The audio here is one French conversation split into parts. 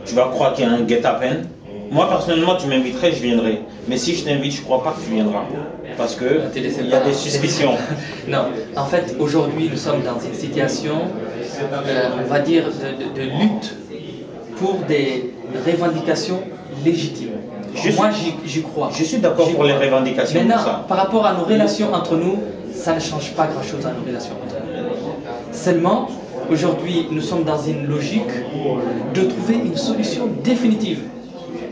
Tu vas croire qu'il y a un guet-apens. Moi, personnellement, tu m'inviterais, je viendrai. Mais si je t'invite, je ne crois pas que tu viendras. Parce qu'il y a des suspicions. Non, en fait, aujourd'hui, nous sommes dans une situation, on va dire, de lutte pour des revendications légitimes. Moi, j'y crois. Je suis d'accord pour les revendications. Maintenant, par rapport à nos relations entre nous, ça ne change pas grand-chose à nos relations entre nous. Seulement, aujourd'hui, nous sommes dans une logique de trouver une solution définitive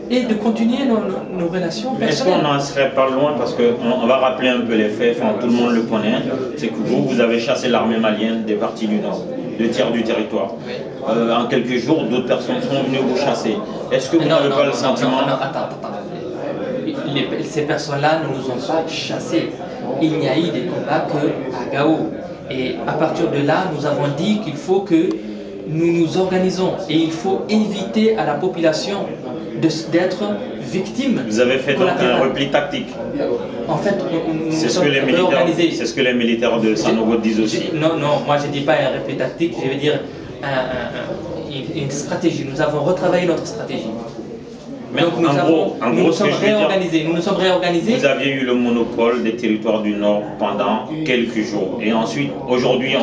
et de continuer nos relations personnelles. Est-ce qu'on n'en serait pas loin, parce qu'on va rappeler un peu les faits, enfin, tout le monde le connaît, c'est que vous avez chassé l'armée malienne des parties du Nord, 2 tiers du territoire. Oui. En quelques jours, d'autres personnes sont venues vous chasser. Est-ce que vous n'avez pas le sentiment... Non, attends. Ces personnes-là ne nous ont pas chassés. Il n'y a eu des combats qu'à Gao. Et à partir de là, nous avons dit qu'il faut que nous nous organisons et il faut éviter à la population d'être victime. Vous avez fait donc un repli tactique. En fait, c'est ce que les militaires de Sanogo disent aussi. Non, moi je ne dis pas un repli tactique, je veux dire une stratégie. Nous avons retravaillé notre stratégie. Mais donc nous nous sommes réorganisés. Vous aviez eu le monopole des territoires du Nord pendant quelques jours. Et ensuite, aujourd'hui,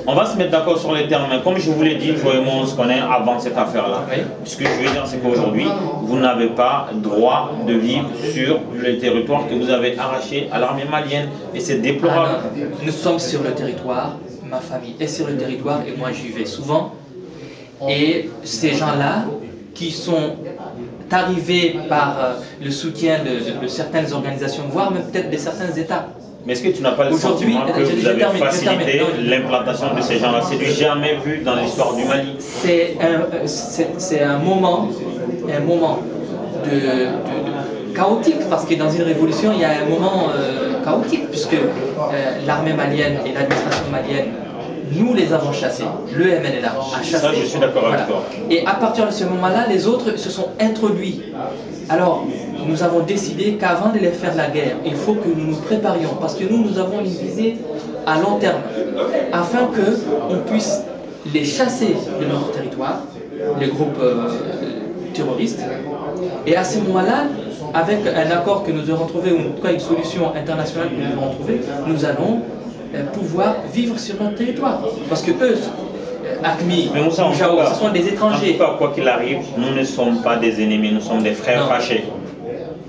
on va se mettre d'accord sur les termes. Mais comme je vous l'ai dit, vous et moi, on se connaît avant cette affaire-là. Oui. Ce que je veux dire, c'est qu'aujourd'hui, vous n'avez pas droit de vivre sur le territoire que vous avez arraché à l'armée malienne. Et c'est déplorable. Nous sommes sur le territoire, ma famille est sur le territoire et moi j'y vais souvent. Et ces gens-là qui sont arrivés par le soutien de certaines organisations, voire même peut-être de certains États. Mais est-ce que tu n'as pas le sentiment que vous avez facilité l'implantation de ces gens-là? C'est du jamais vu dans l'histoire du Mali. C'est un moment chaotique, parce que dans une révolution, il y a un moment chaotique, puisque l'armée malienne et l'administration malienne, nous les avons chassés, le MNLA a chassé. Ça, je suis d'accord avec toi. Et à partir de ce moment-là, les autres se sont introduits. Alors, nous avons décidé qu'avant de les faire la guerre, il faut que nous nous préparions, parce que nous avons une visée à long terme, afin qu'on puisse les chasser de notre territoire, les groupes terroristes. Et à ce moment-là, avec un accord que nous aurons trouvé, ou en tout cas une solution internationale que nous aurons trouvée, nous allons pouvoir vivre sur notre territoire. Parce que eux, AQMI, Moujaou, ce sont des étrangers. En tout cas, quoi qu'il arrive, nous ne sommes pas des ennemis, nous sommes des frères fâchés.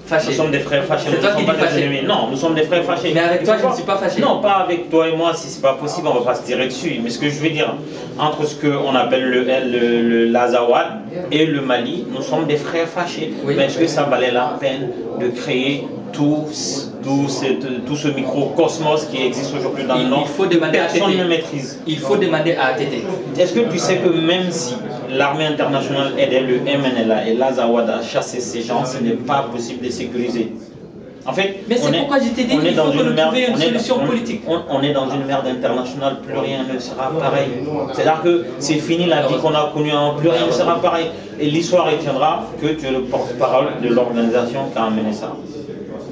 Nous sommes des frères fâchés, nous ne sommes pas des ennemis. Non, nous sommes des frères fâchés. Mais avec toi, je ne suis pas fâché. Non, pas avec toi et moi, si c'est pas possible, on ne va pas se tirer dessus. Mais ce que je veux dire, entre ce qu'on appelle l'Azawad et le Mali, nous sommes des frères fâchés. Oui. Mais est-ce que ça valait la peine de créer tout ce microcosmos qui existe aujourd'hui dans le Nord? Personne ne maîtrise. Il faut demander à ATT. Est-ce que tu sais que même si l'armée internationale aidait le MNLA et l'Azawad à chasser ces gens, ce n'est pas possible de sécuriser? En fait, mais c'est pourquoi je t'ai dit qu'il faut trouver une solution politique. On est dans une merde internationale, plus rien ne sera pareil. C'est-à-dire que c'est fini la vie qu'on a connue, plus rien ne sera pareil. Et l'histoire retiendra que tu es le porte-parole de l'organisation qui a amené ça.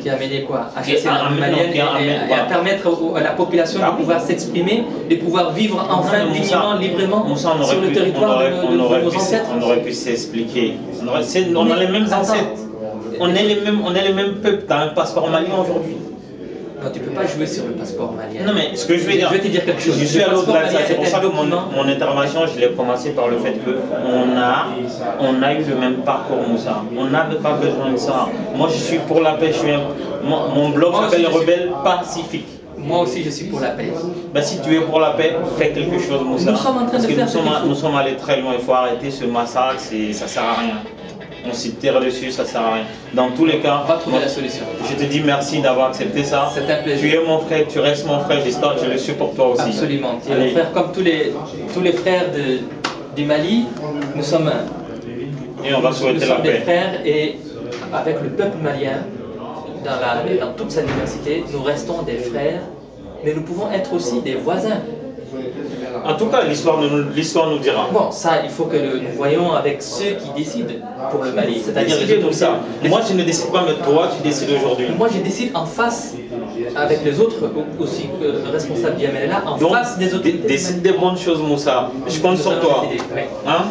Qui a amené quoi? À chasser l'armée malienne et à permettre à la population de pouvoir s'exprimer, de pouvoir vivre enfin dignement, librement sur le territoire de nos ancêtres. On aurait pu s'expliquer. On a les mêmes ancêtres. On est les mêmes peuples. Tu as un passeport malien aujourd'hui. Non, tu ne peux pas jouer sur le passeport malien. Non, mais ce que je veux dire, je vais te dire quelque chose. Je suis à l'au-delà de ça. C'est pour ça que mon intervention, je l'ai commencé par le fait qu'on a eu le même parcours, Moussa. On n'avait pas besoin de ça. Moi, je suis pour la paix. Mon blog s'appelle Rebelle Pacifique. Moi aussi, je suis pour la paix. Ben, si tu es pour la paix, fais quelque chose, Moussa. Nous sommes en train de faire ce qu'il faut. Nous sommes allés très loin. Il faut arrêter ce massacre. Ça ne sert à rien. On s'y tire dessus, ça ne sert à rien. Dans tous les cas, on va trouver la solution. Je te dis merci d'avoir accepté ça. C'est un plaisir. Tu es mon frère, tu restes mon frère, j'espère que je le supporte toi aussi. Absolument. Tu es mon frère comme tous les frères du Mali. Nous sommes et on va souhaiter la paix. Des frères et avec le peuple malien, dans toute sa diversité, nous restons des frères, mais nous pouvons être aussi des voisins. En tout cas, l'histoire nous dira. Bon, ça, il faut que nous voyons avec ceux qui décident pour le Mali. C'est-à-dire tout ça. Moi, je ne décide pas, mais toi, tu décides aujourd'hui. Moi, je décide en face, avec les autres aussi responsables du MNLA, en face des autres. Décide des bonnes choses, Moussa. Je compte sur toi. Hein?